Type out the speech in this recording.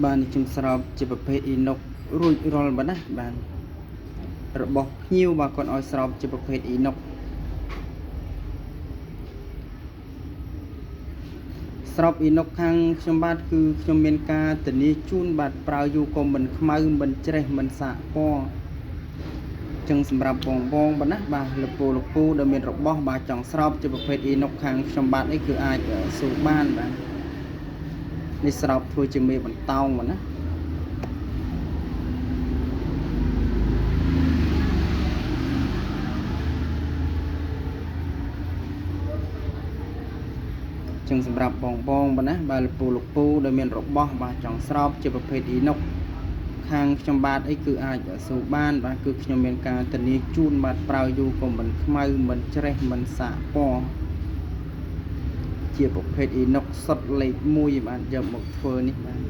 បានជំស្រោបជាប្រភេទអ៊ីណុករួចរាល់បាទណាបានរបស់ភ្ញៀវបាទគាត់ឲ្យស្រោបជាប្រភេទអ៊ីណុកស្រោបអ៊ីណុកខាងខ្ញុំបាទគឺខ្ញុំមានការធានាជូនបាទប្រើយូរក៏មិនខ្មៅមិនច្រេះមិនសាកពណ៌ចឹងសម្រាប់បងបាទណាបាទលពូដែលមានរបស់បាទចង់ស្រោបជាប្រភេទអ៊ីណុកខាងខ្ញុំបាទអីគឺអាចស៊ូបានបាទនេះស្រោបធ្វើជាមេបន្តោងបាទណាចឹងសម្រាប់បងបាទណាបាទលពូដែលមានរបស់បាទចង់ស្រោបជាប្រភេទអ៊ីណុកខាងខ្ញុំបាទអីគឺអាចស៊ូបានបាទគឺខ្ញុំមានការធានាជូនបាទប្រើយូរក៏មិនខ្មៅមិនច្រេះមិនសាកពណ៌ជាប្រភេទអ៊ីណុកសុទ្ធលេខ1បាទយកមកធ្វើនេះបាទ